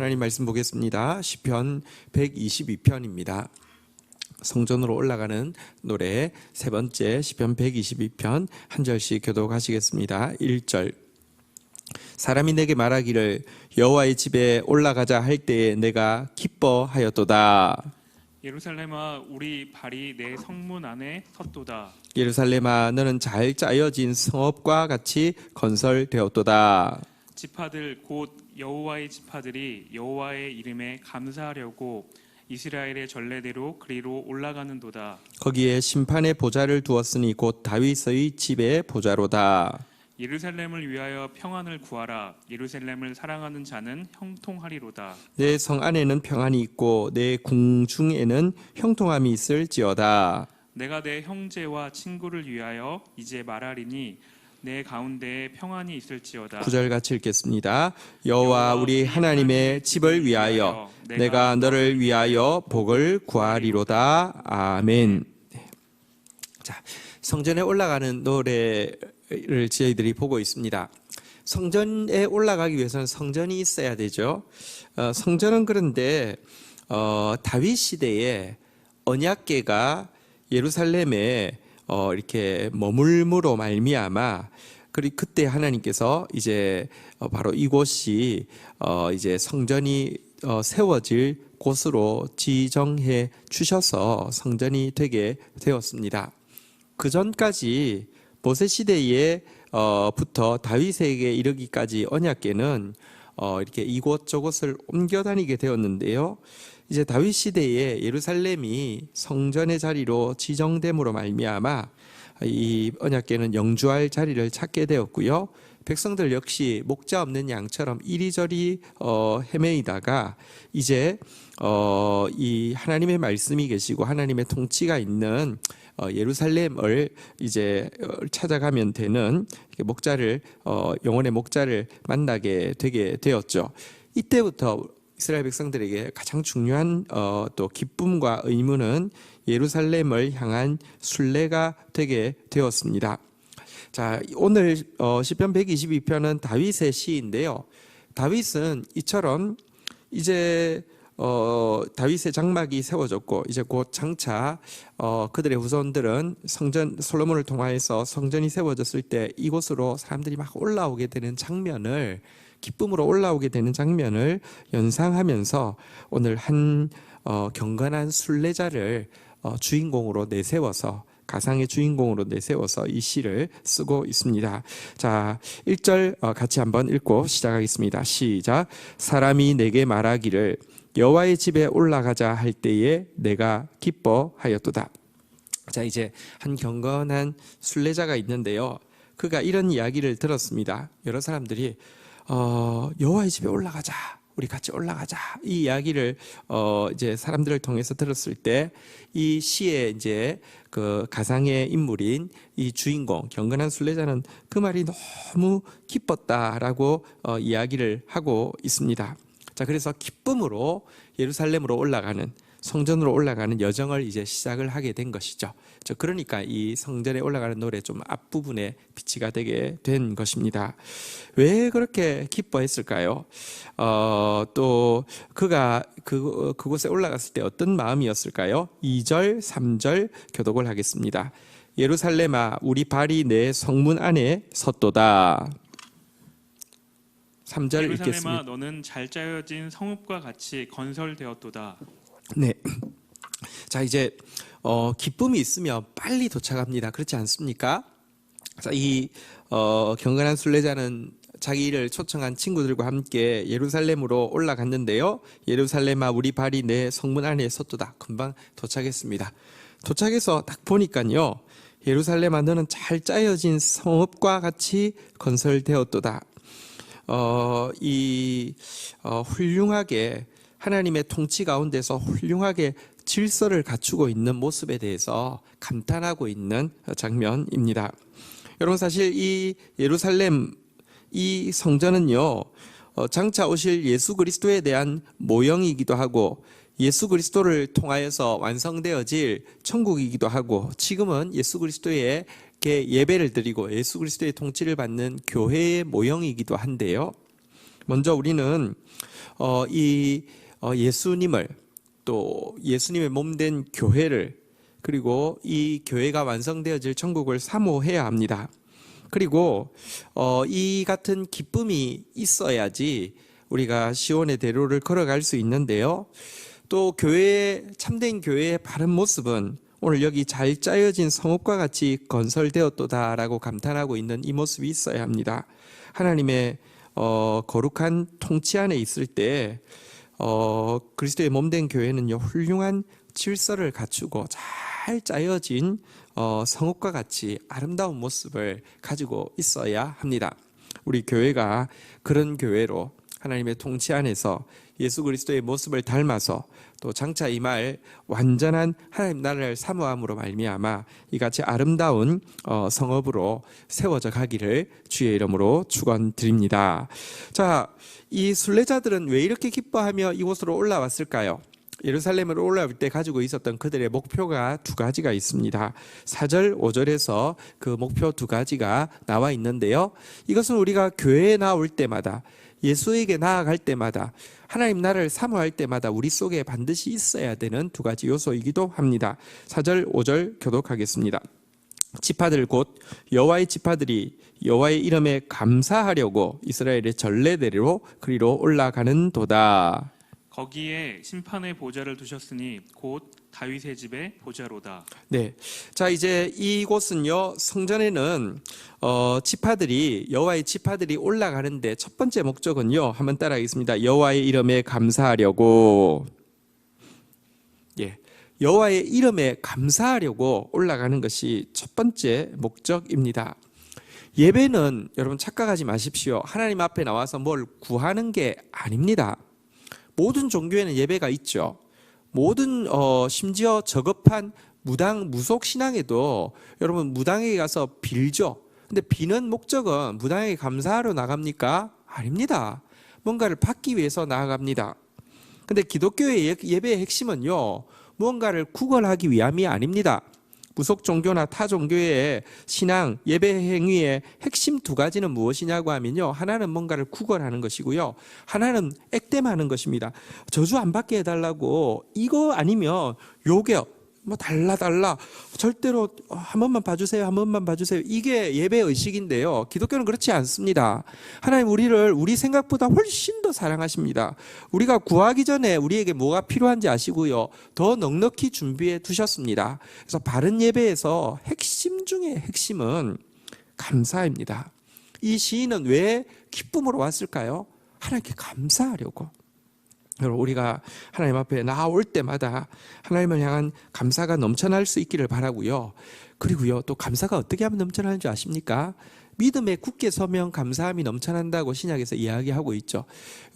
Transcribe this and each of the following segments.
하나님 말씀 보겠습니다. 시편 122편입니다. 성전으로 올라가는 노래 세 번째 시편 122편 한 절씩 교독하시겠습니다. 1절. 사람이 내게 말하기를 여호와의 집에 올라가자 할 때에 내가 기뻐하였도다. 예루살렘아, 우리 발이 내 성문 안에 섰도다. 예루살렘아, 너는 잘 짜여진 성읍과 같이 건설되었도다. 지파들 곧 여호와의 지파들이 여호와의 이름에 감사하려고 이스라엘의 전례대로 그리로 올라가는도다. 거기에 심판의 보좌를 두었으니 곧 다윗의 집의 보좌로다. 예루살렘을 위하여 평안을 구하라. 예루살렘을 사랑하는 자는 형통하리로다. 내 성 안에는 평안이 있고 내 궁중에는 형통함이 있을지어다. 내가 내 형제와 친구를 위하여 이제 말하리니 내 가운데에 평안이 있을지어다. 9절 같이 읽겠습니다. 여호와 우리 하나님의 집을 위하여 내가 너를 위하여 복을 구하리로다. 아멘. 자, 성전에 올라가는 노래를 저희들이 보고 있습니다. 성전에 올라가기 위해서는 성전이 있어야 되죠. 성전은 그런데 다윗 시대에 언약궤가 예루살렘에 이렇게 머물므로 말미암아 그리고 그때 하나님께서 이제 바로 이곳이 이제 성전이 세워질 곳으로 지정해 주셔서 성전이 되게 되었습니다. 그 전까지 모세 시대에 부터 다윗에게 이르기까지 언약궤는 이렇게 이곳저곳을 옮겨 다니게 되었는데요. 이제 다윗 시대에 예루살렘이 성전의 자리로 지정됨으로 말미암아 이 언약궤는 영주할 자리를 찾게 되었고요. 백성들 역시 목자 없는 양처럼 이리저리 헤매이다가 이제 이 하나님의 말씀이 계시고 하나님의 통치가 있는 예루살렘을 이제 찾아가면 되는 목자를 영혼의 목자를 만나게 되게 되었죠. 이때부터 이스라엘 백성들에게 가장 중요한 또 기쁨과 의무는 예루살렘을 향한 순례가 되게 되었습니다. 자, 오늘 시편 122편은 다윗의 시인데요. 다윗은 이처럼 이제 다윗의 장막이 세워졌고 이제 곧 장차 그들의 후손들은 성전 솔로몬을 통하여서 성전이 세워졌을 때 이곳으로 사람들이 막 올라오게 되는 장면을 기쁨으로 올라오게 되는 장면을 연상하면서 오늘 한 경건한 순례자를 주인공으로 내세워서 가상의 주인공으로 내세워서 이 시를 쓰고 있습니다. 자, 1절 같이 한번 읽고 시작하겠습니다. 시작. 사람이 내게 말하기를 여호와의 집에 올라가자 할 때에 내가 기뻐하였도다. 자, 이제 한 경건한 순례자가 있는데요. 그가 이런 이야기를 들었습니다. 여러 사람들이 여호와의 집에 올라가자, 우리 같이 올라가자 이 이야기를 이제 사람들을 통해서 들었을 때 이 시의 이제 그 가상의 인물인 이 주인공 경건한 순례자는 그 말이 너무 기뻤다라고 이야기를 하고 있습니다. 자, 그래서 기쁨으로 예루살렘으로 올라가는 성전으로 올라가는 여정을 이제 시작을 하게 된 것이죠. 그러니까 이 성전에 올라가는 노래 좀 앞부분에 비치가 되게 된 것입니다. 왜 그렇게 기뻐했을까요? 또 그가 그곳에 올라갔을 때 어떤 마음이었을까요? 2절, 3절 교독을 하겠습니다. 예루살렘아, 우리 발이 내 성문 안에 섰도다. 3절 예루살렘아, 읽겠습니다. 너는 잘 짜여진 성읍과 같이 건설되었도다. 네. 자, 이제 기쁨이 있으면 빨리 도착합니다. 그렇지 않습니까? 자, 이 경건한 순례자는 자기를 초청한 친구들과 함께 예루살렘으로 올라갔는데요. 예루살렘아, 우리 발이 내 성문 안에 섰도다. 금방 도착했습니다. 도착해서 딱 보니까요. 예루살렘아, 너는 잘 짜여진 성읍과 같이 건설되었도다. 훌륭하게 하나님의 통치 가운데서 훌륭하게 질서를 갖추고 있는 모습에 대해서 감탄하고 있는 장면입니다. 여러분, 사실 이 예루살렘 이 성전은요, 장차 오실 예수 그리스도에 대한 모형이기도 하고 예수 그리스도를 통하여서 완성되어질 천국이기도 하고 지금은 예수 그리스도에게 예배를 드리고 예수 그리스도의 통치를 받는 교회의 모형이기도 한데요. 먼저 우리는 예수님을, 또 예수님의 몸된 교회를, 그리고 이 교회가 완성되어질 천국을 사모해야 합니다. 그리고 이 같은 기쁨이 있어야지 우리가 시온의 대로를 걸어갈 수 있는데요. 또 참된 교회의 바른 모습은 오늘 여기 잘 짜여진 성읍과 같이 건설되었도다라고 감탄하고 있는 이 모습이 있어야 합니다. 하나님의 거룩한 통치 안에 있을 때 그리스도의 몸된 교회는요, 훌륭한 질서를 갖추고 잘 짜여진 성읍과 같이 아름다운 모습을 가지고 있어야 합니다. 우리 교회가 그런 교회로 하나님의 통치 안에서 예수 그리스도의 모습을 닮아서 또 장차 임할 완전한 하나님 나라를 사모함으로 말미암아 이같이 아름다운 성읍으로 세워져 가기를 주의 이름으로 축원드립니다. 자, 이 순례자들은 왜 이렇게 기뻐하며 이곳으로 올라왔을까요? 예루살렘으로 올라올 때 가지고 있었던 그들의 목표가 두 가지가 있습니다. 4절, 5절에서 그 목표 두 가지가 나와 있는데요. 이것은 우리가 교회에 나올 때마다, 예수에게 나아갈 때마다, 하나님 나라를 사모할 때마다 우리 속에 반드시 있어야 되는 두 가지 요소이기도 합니다. 4절, 5절 교독하겠습니다. 지파들 곧 여호와의 지파들이 여호와의 이름에 감사하려고 이스라엘의 전례대로 그리로 올라가는 도다. 거기에 심판의 보좌를 두셨으니 곧 다윗의 집의 보좌로다. 네, 자 이제 이곳은요, 성전에는 여호와의 지파들이 올라가는데 첫 번째 목적은요, 한번 따라하겠습니다. 여호와의 이름에 감사하려고. 예, 여호와의 이름에 감사하려고 올라가는 것이 첫 번째 목적입니다. 예배는 여러분 착각하지 마십시오. 하나님 앞에 나와서 뭘 구하는 게 아닙니다. 모든 종교에는 예배가 있죠. 모든 심지어 저급한 무속 신앙에도 여러분 무당에게 가서 빌죠. 근데 비는 목적은 무당에게 감사하러 나갑니까? 아닙니다. 뭔가를 받기 위해서 나아갑니다. 근데 기독교의 예배의 핵심은요, 무언가를 구걸하기 위함이 아닙니다. 무속 종교나 타 종교의 신앙, 예배 행위의 핵심 두 가지는 무엇이냐고 하면요, 하나는 뭔가를 구걸하는 것이고요, 하나는 액땜하는 것입니다. 저주 안 받게 해달라고, 이거 아니면 요게 뭐 달라 절대로 한 번만 봐주세요, 한 번만 봐주세요, 이게 예배 의식인데요, 기독교는 그렇지 않습니다. 하나님 우리 생각보다 훨씬 더 사랑하십니다. 우리가 구하기 전에 우리에게 뭐가 필요한지 아시고요, 더 넉넉히 준비해 두셨습니다. 그래서 바른 예배에서 핵심 중에 핵심은 감사입니다. 이 시인은 왜 기쁨으로 왔을까요? 하나님께 감사하려고. 여러분, 우리가 하나님 앞에 나올 때마다 하나님을 향한 감사가 넘쳐날 수 있기를 바라고요. 그리고요, 또 감사가 어떻게 하면 넘쳐나는 줄 아십니까? 믿음에 굳게 서면 감사함이 넘쳐난다고 신약에서 이야기하고 있죠.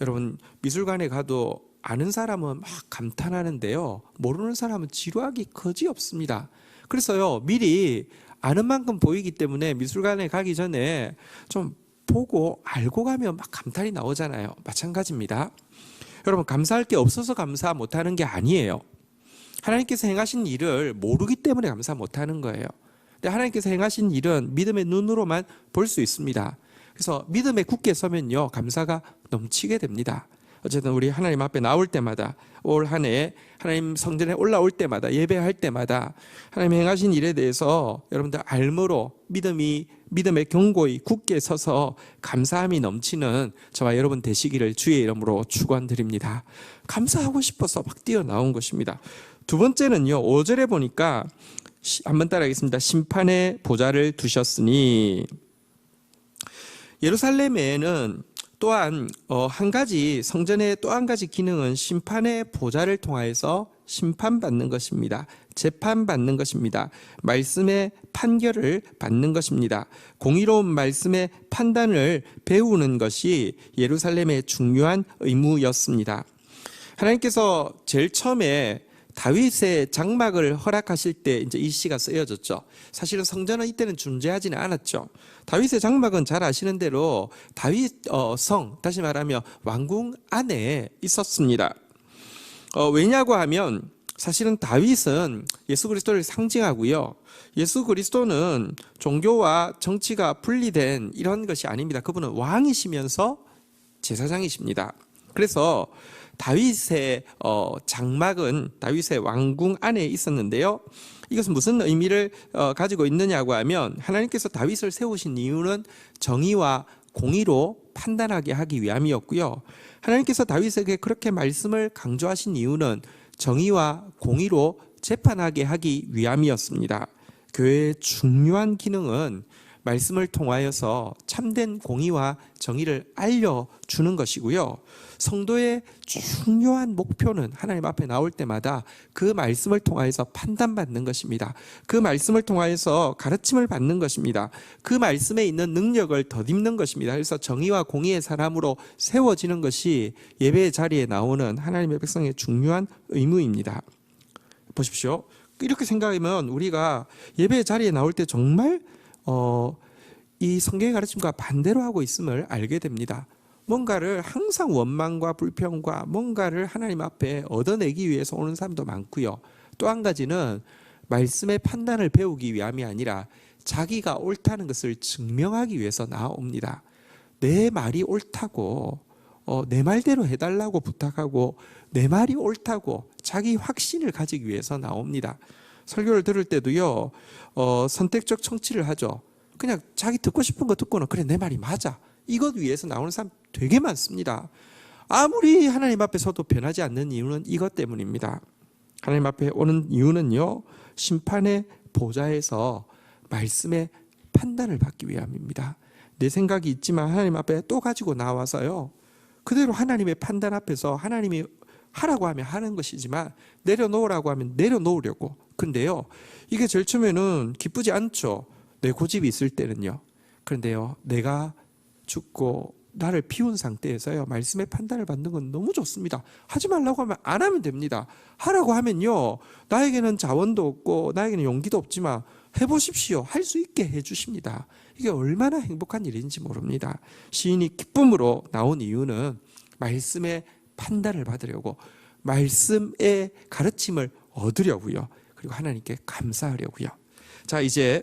여러분, 미술관에 가도 아는 사람은 막 감탄하는데요, 모르는 사람은 지루하기 거지없습니다. 그래서요, 미리 아는 만큼 보이기 때문에 미술관에 가기 전에 좀 보고 알고 가면 막 감탄이 나오잖아요. 마찬가지입니다. 여러분, 감사할 게 없어서 감사 못하는 게 아니에요. 하나님께서 행하신 일을 모르기 때문에 감사 못하는 거예요. 근데 하나님께서 행하신 일은 믿음의 눈으로만 볼 수 있습니다. 그래서 믿음에 굳게 서면요, 감사가 넘치게 됩니다. 어쨌든 우리 하나님 앞에 나올 때마다, 올 한 해 하나님 성전에 올라올 때마다, 예배할 때마다 하나님 행하신 일에 대해서 여러분들 알므로 믿음의 경고히 굳게 서서 감사함이 넘치는 저와 여러분 되시기를 주의 이름으로 축원드립니다. 감사하고 싶어서 막 뛰어나온 것입니다. 두 번째는요, 5절에 보니까 한번 따라하겠습니다. 심판의 보좌를 두셨으니. 예루살렘에는 또한 한 가지, 성전의 또 한 가지 기능은 심판의 보좌를 통하여서 심판받는 것입니다. 재판받는 것입니다. 말씀의 판결을 받는 것입니다. 공의로운 말씀의 판단을 배우는 것이 예루살렘의 중요한 의무였습니다. 하나님께서 제일 처음에 다윗의 장막을 허락하실 때 이제 이 시가 쓰여졌죠. 사실은 성전은 이때는 존재하지는 않았죠. 다윗의 장막은 잘 아시는 대로 다윗 성, 다시 말하면 왕궁 안에 있었습니다. 왜냐고 하면 사실은 다윗은 예수 그리스도를 상징하고요, 예수 그리스도는 종교와 정치가 분리된 이런 것이 아닙니다. 그분은 왕이시면서 제사장이십니다. 그래서 다윗의 장막은 다윗의 왕궁 안에 있었는데요. 이것은 무슨 의미를 가지고 있느냐고 하면 하나님께서 다윗을 세우신 이유는 정의와 공의로 판단하게 하기 위함이었고요. 하나님께서 다윗에게 그렇게 말씀을 강조하신 이유는 정의와 공의로 재판하게 하기 위함이었습니다. 교회의 중요한 기능은 말씀을 통하여서 참된 공의와 정의를 알려주는 것이고요. 성도의 중요한 목표는 하나님 앞에 나올 때마다 그 말씀을 통하여서 판단받는 것입니다. 그 말씀을 통하여서 가르침을 받는 것입니다. 그 말씀에 있는 능력을 덧입는 것입니다. 그래서 정의와 공의의 사람으로 세워지는 것이 예배의 자리에 나오는 하나님의 백성의 중요한 의무입니다. 보십시오. 이렇게 생각하면 우리가 예배의 자리에 나올 때 정말 이 성경의 가르침과 반대로 하고 있음을 알게 됩니다. 뭔가를 항상 원망과 불평과 뭔가를 하나님 앞에 얻어내기 위해서 오는 사람도 많고요. 또 한 가지는 말씀의 판단을 배우기 위함이 아니라 자기가 옳다는 것을 증명하기 위해서 나옵니다. 내 말이 옳다고 내 말대로 해달라고 부탁하고 내 말이 옳다고 자기 확신을 가지기 위해서 나옵니다. 설교를 들을 때도요, 선택적 청취를 하죠. 그냥 자기 듣고 싶은 거 듣고는 그래 내 말이 맞아. 이것 위해서 나오는 사람 되게 많습니다. 아무리 하나님 앞에 서도 변하지 않는 이유는 이것 때문입니다. 하나님 앞에 오는 이유는요, 심판의 보좌에서 말씀의 판단을 받기 위함입니다. 내 생각이 있지만 하나님 앞에 또 가지고 나와서요, 그대로 하나님의 판단 앞에서 하나님이 하라고 하면 하는 것이지만 내려놓으라고 하면 내려놓으려고. 근데요, 이게 제일 처음에는 기쁘지 않죠. 내 고집이 있을 때는요. 그런데요, 내가 죽고 나를 비운 상태에서요, 말씀의 판단을 받는 건 너무 좋습니다. 하지 말라고 하면 안 하면 됩니다. 하라고 하면요, 나에게는 자원도 없고 나에게는 용기도 없지만 해보십시오. 할 수 있게 해주십니다. 이게 얼마나 행복한 일인지 모릅니다. 시인이 기쁨으로 나온 이유는 말씀의 판단을 받으려고, 말씀의 가르침을 얻으려고요. 그리고 하나님께 감사하려고요. 자, 이제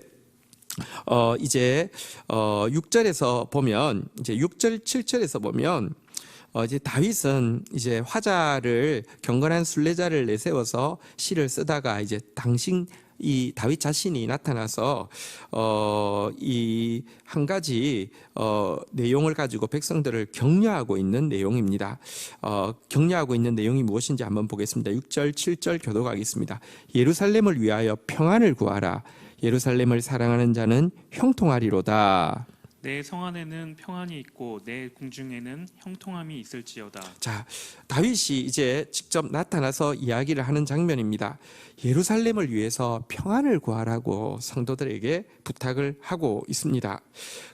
6절에서 보면, 이제 6절, 7절에서 보면, 이제 다윗은 이제 화자를, 경건한 순례자를 내세워서 시를 쓰다가 이제 이 다윗 자신이 나타나서 이 한 가지 내용을 가지고 백성들을 격려하고 있는 내용입니다. 격려하고 있는 내용이 무엇인지 한번 보겠습니다. 6절, 7절 교독하겠습니다. 예루살렘을 위하여 평안을 구하라. 예루살렘을 사랑하는 자는 형통하리로다. 내 성 안에는 평안이 있고 내 궁중에는 형통함이 있을지어다. 자, 다윗이 이제 직접 나타나서 이야기를 하는 장면입니다. 예루살렘을 위해서 평안을 구하라고 성도들에게 부탁을 하고 있습니다.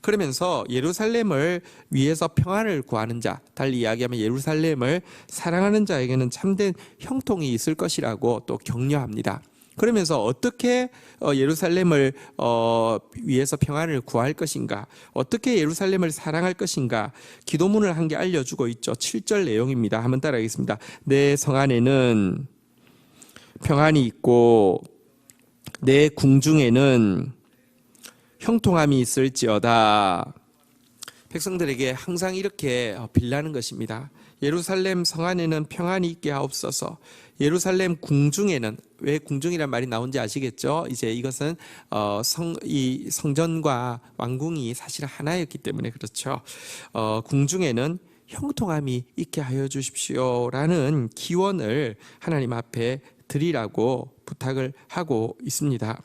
그러면서 예루살렘을 위해서 평안을 구하는 자, 달리 이야기하면 예루살렘을 사랑하는 자에게는 참된 형통이 있을 것이라고 또 격려합니다. 그러면서 어떻게 예루살렘을 위해서 평안을 구할 것인가, 어떻게 예루살렘을 사랑할 것인가, 기도문을 한 개 알려주고 있죠. 7절 내용입니다. 한번 따라하겠습니다. 내 성 안에는 평안이 있고 내 궁중에는 형통함이 있을지어다. 백성들에게 항상 이렇게 빌라는 것입니다. 예루살렘 성 안에는 평안이 있게 하옵소서. 예루살렘 궁중에는, 왜 궁중이란 말이 나온지 아시겠죠? 이제 이것은 이 성전과 왕궁이 사실 하나였기 때문에 그렇죠. 궁중에는 형통함이 있게 하여 주십시오라는 기원을 하나님 앞에 드리라고 부탁을 하고 있습니다.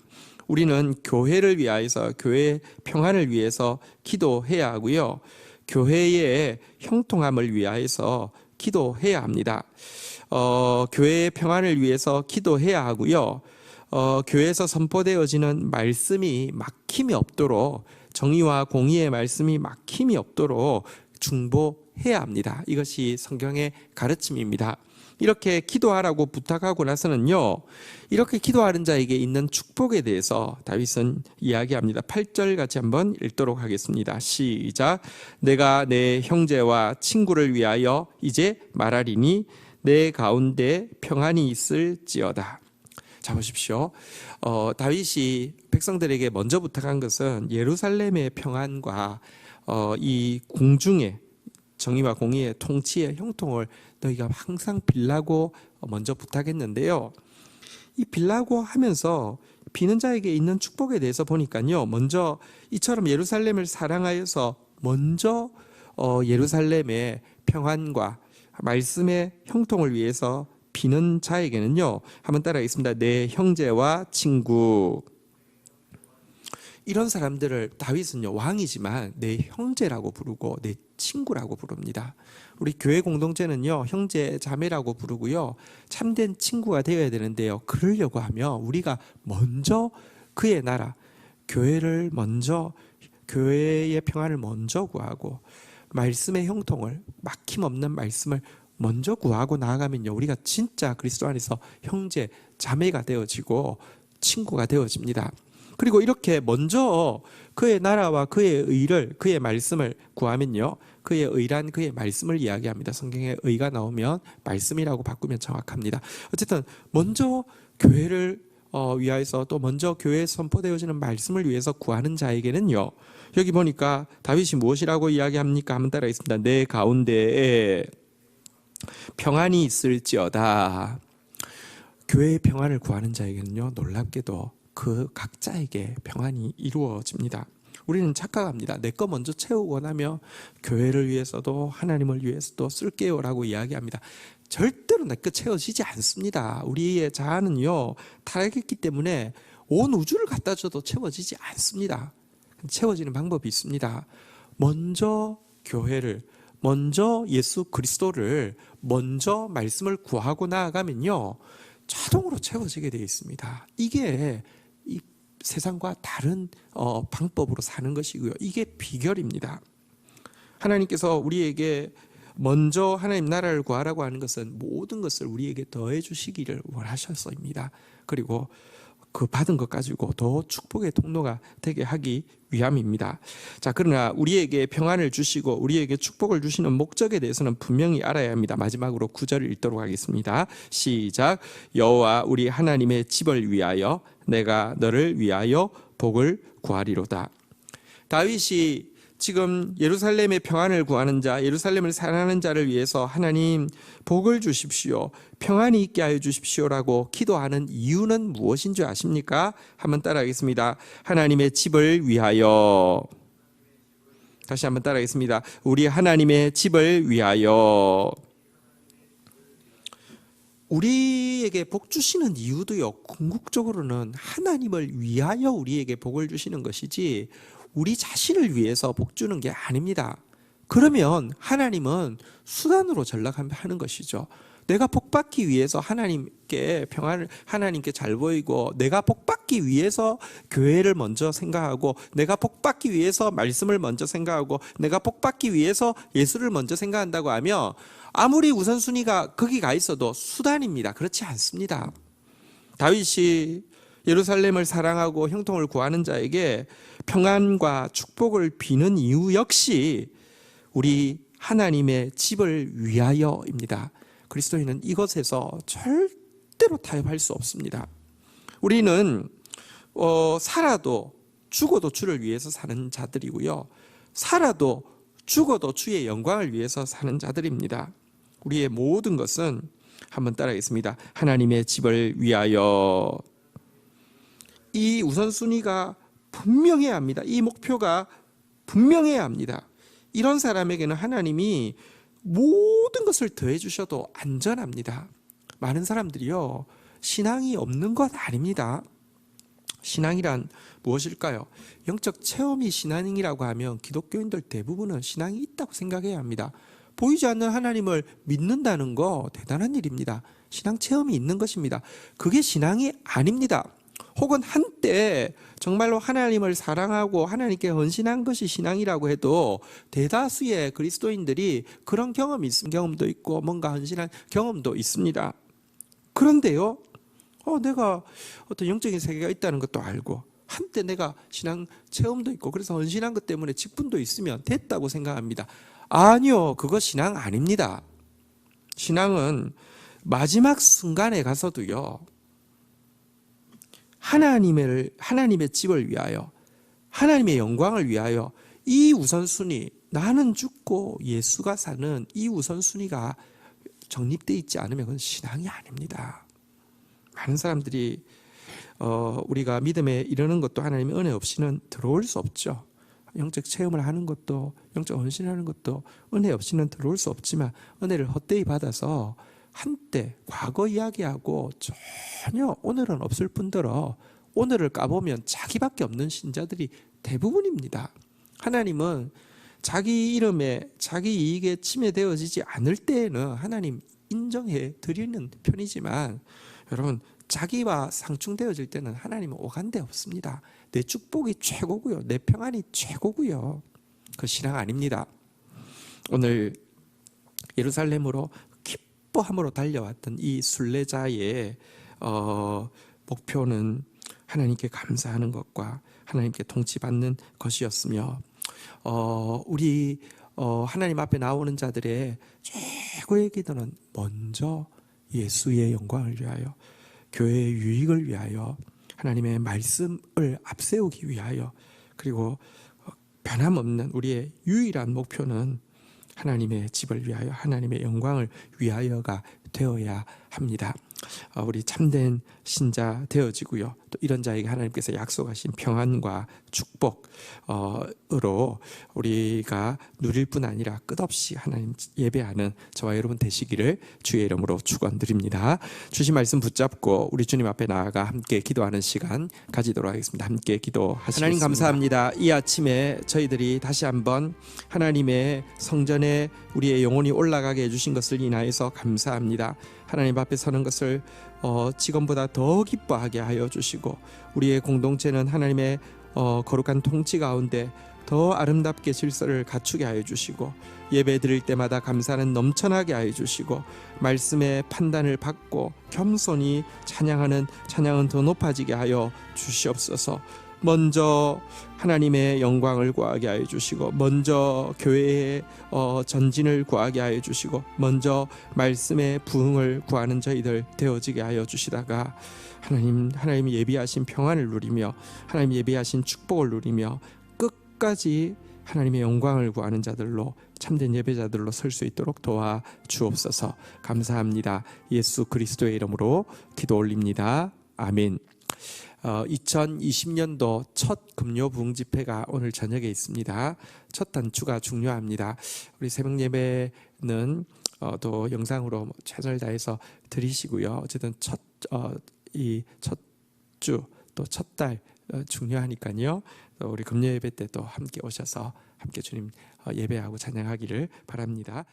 우리는 교회를 위하여서, 교회의 평안을 위해서 기도해야 하고요. 교회의 형통함을 위하여서 기도해야 합니다. 교회의 평안을 위해서 기도해야 하고요. 교회에서 선포되어지는 말씀이 막힘이 없도록, 정의와 공의의 말씀이 막힘이 없도록 중보해야 합니다. 이것이 성경의 가르침입니다. 이렇게 기도하라고 부탁하고 나서는요, 이렇게 기도하는 자에게 있는 축복에 대해서 다윗은 이야기합니다. 8절 같이 한번 읽도록 하겠습니다. 시작. 내가 내 형제와 친구를 위하여 이제 말하리니 내 가운데 평안이 있을지어다. 자, 보십시오. 다윗이 백성들에게 먼저 부탁한 것은 예루살렘의 평안과 이 궁중의, 정의와 공의의 통치의 형통을 너희가 항상 빌라고 먼저 부탁했는데요. 이 빌라고 하면서 비는 자에게 있는 축복에 대해서 보니까요. 먼저 이처럼 예루살렘을 사랑하여서 먼저 예루살렘의 평안과 말씀의 형통을 위해서 비는 자에게는요. 한번 따라하겠습니다. 내 형제와 친구. 이런 사람들을 다윗은요. 왕이지만 내 형제라고 부르고 내 친구라고 부릅니다. 우리 교회 공동체는요. 형제 자매라고 부르고요. 참된 친구가 되어야 되는데요. 그러려고 하면 우리가 먼저 그의 나라, 교회를 먼저, 교회의 평안을 먼저 구하고 말씀의 형통을, 막힘없는 말씀을 먼저 구하고 나아가면요. 우리가 진짜 그리스도 안에서 형제, 자매가 되어지고 친구가 되어집니다. 그리고 이렇게 먼저 그의 나라와 그의 의를, 그의 말씀을 구하면요. 그의 의란 그의 말씀을 이야기합니다. 성경에 의가 나오면 말씀이라고 바꾸면 정확합니다. 어쨌든 먼저 교회를 위하여서 또 먼저 교회에 선포되어지는 말씀을 위해서 구하는 자에게는요. 여기 보니까 다윗이 무엇이라고 이야기합니까? 한번 따라하겠습니다. 내 가운데에 평안이 있을지어다. 교회의 평안을 구하는 자에게는요. 놀랍게도 그 각자에게 평안이 이루어집니다. 우리는 착각합니다. 내 거 먼저 채우고 나면 교회를 위해서도 하나님을 위해서도 쓸게요라고 이야기합니다. 절대로 내 거 채워지지 않습니다. 우리의 자아는요. 타락했기 때문에 온 우주를 갖다 줘도 채워지지 않습니다. 채워지는 방법이 있습니다. 먼저 교회를, 먼저 예수 그리스도를, 먼저 말씀을 구하고 나아가면요. 자동으로 채워지게 되어 있습니다. 이게 이 세상과 다른 방법으로 사는 것이고요. 이게 비결입니다. 하나님께서 우리에게 먼저 하나님 나라를 구하라고 하는 것은 모든 것을 우리에게 더해 주시기를 원하셔서입니다. 그리고 그 받은 것 가지고 더 축복의 통로가 되게 하기 위함입니다. 자, 그러나 우리에게 평안을 주시고 우리에게 축복을 주시는 목적에 대해서는 분명히 알아야 합니다. 마지막으로 9절을 읽도록 하겠습니다. 시작. 여호와 우리 하나님의 집을 위하여 내가 너를 위하여 복을 구하리로다. 다윗이 지금 예루살렘의 평안을 구하는 자, 예루살렘을 사랑하는 자를 위해서 하나님 복을 주십시오, 평안이 있게 하여 주십시오라고 기도하는 이유는 무엇인 줄 아십니까? 한번 따라하겠습니다. 하나님의 집을 위하여. 다시 한번 따라하겠습니다. 우리 하나님의 집을 위하여. 우리에게 복 주시는 이유도요, 궁극적으로는 하나님을 위하여 우리에게 복을 주시는 것이지 우리 자신을 위해서 복 주는 게 아닙니다. 그러면 하나님은 수단으로 전락하는 것이죠. 내가 복받기 위해서 하나님께 평안을, 하나님께 잘 보이고, 내가 복받기 위해서 교회를 먼저 생각하고, 내가 복받기 위해서 말씀을 먼저 생각하고, 내가 복받기 위해서 예수를 먼저 생각한다고 하면 아무리 우선순위가 거기 가 있어도 수단입니다. 그렇지 않습니다. 다윗이 예루살렘을 사랑하고 형통을 구하는 자에게 평안과 축복을 비는 이유 역시 우리 하나님의 집을 위하여입니다. 그리스도인은 이것에서 절대로 타협할 수 없습니다. 우리는 살아도 죽어도 주를 위해서 사는 자들이고요. 살아도 죽어도 주의 영광을 위해서 사는 자들입니다. 우리의 모든 것은 한번 따라하겠습니다. 하나님의 집을 위하여. 이 우선순위가 분명해야 합니다. 이 목표가 분명해야 합니다. 이런 사람에게는 하나님이 모든 것을 더해 주셔도 안전합니다. 많은 사람들이요, 신앙이 없는 것 아닙니다. 신앙이란 무엇일까요? 영적 체험이 신앙이라고 하면 기독교인들 대부분은 신앙이 있다고 생각해야 합니다. 보이지 않는 하나님을 믿는다는 거 대단한 일입니다. 신앙 체험이 있는 것입니다. 그게 신앙이 아닙니다. 혹은 한때 정말로 하나님을 사랑하고 하나님께 헌신한 것이 신앙이라고 해도 대다수의 그리스도인들이 그런 경험이 있는 경험도 있고 뭔가 헌신한 경험도 있습니다. 그런데요, 내가 어떤 영적인 세계가 있다는 것도 알고 한때 내가 신앙 체험도 있고 그래서 헌신한 것 때문에 직분도 있으면 됐다고 생각합니다. 아니요, 그거 신앙 아닙니다. 신앙은 마지막 순간에 가서도요, 하나님의 집을 위하여, 하나님의 영광을 위하여, 이 우선순위, 나는 죽고 예수가 사는 이 우선순위가 정립되어 있지 않으면 그건 신앙이 아닙니다. 많은 사람들이 우리가 믿음에 이르는 것도 하나님의 은혜 없이는 들어올 수 없죠. 영적 체험을 하는 것도, 영적 헌신하는 것도 은혜 없이는 들어올 수 없지만, 은혜를 헛되이 받아서 한때 과거 이야기하고 전혀 오늘은 없을 뿐더러 오늘을 까보면 자기밖에 없는 신자들이 대부분입니다. 하나님은 자기 이름에, 자기 이익에 침해되어지지 않을 때에는 하나님 인정해 드리는 편이지만, 여러분, 자기와 상충되어질 때는 하나님은 오간데 없습니다. 내 축복이 최고고요, 내 평안이 최고고요. 그 신앙 아닙니다. 오늘 예루살렘으로 기뻐함으로 달려왔던 이 순례자의 목표는 하나님께 감사하는 것과 하나님께 통치받는 것이었으며, 우리 하나님 앞에 나오는 자들의 최고의 기도는 먼저 예수의 영광을 위하여, 교회의 유익을 위하여, 하나님의 말씀을 앞세우기 위하여, 그리고 변함없는 우리의 유일한 목표는 하나님의 집을 위하여, 하나님의 영광을 위하여가 되어야 합니다. 우리 참된 신자 되어지고요, 또 이런 자에게 하나님께서 약속하신 평안과 축복으로 우리가 누릴 뿐 아니라 끝없이 하나님 예배하는 저와 여러분 되시기를 주의 이름으로 축원드립니다. 주신 말씀 붙잡고 우리 주님 앞에 나아가 함께 기도하는 시간 가지도록 하겠습니다. 함께 기도하시겠습니다. 하나님 감사합니다. 이 아침에 저희들이 다시 한번 하나님의 성전에 우리의 영혼이 올라가게 해주신 것을 인하여서 감사합니다. 하나님 앞에 서는 것을 지금보다 더 기뻐하게 하여 주시고, 우리의 공동체는 하나님의 거룩한 통치 가운데 더 아름답게 질서를 갖추게 하여 주시고, 예배 드릴 때마다 감사는 넘쳐나게 하여 주시고, 말씀의 판단을 받고 겸손히 찬양하는 찬양은 더 높아지게 하여 주시옵소서. 먼저 하나님의 영광을 구하게 하여 주시고, 먼저 교회의 전진을 구하게 하여 주시고, 먼저 말씀의 부흥을 구하는 저희들 되어지게 하여 주시다가 하나님이 예비하신 평안을 누리며, 하나님 예비하신 축복을 누리며 끝까지 하나님의 영광을 구하는 자들로, 참된 예배자들로 설 수 있도록 도와 주옵소서. 감사합니다. 예수 그리스도의 이름으로 기도 올립니다. 아멘. 2020년도 첫 금요 부흥 집회가 오늘 저녁에 있습니다. 첫 단추가 중요합니다. 우리 새벽 예배는 또 영상으로 최선을 다해서 드리시고요. 어쨌든 첫 주 또 첫 달 중요하니까요. 또 우리 금요 예배 때 또 함께 오셔서 함께 주님 예배하고 찬양하기를 바랍니다.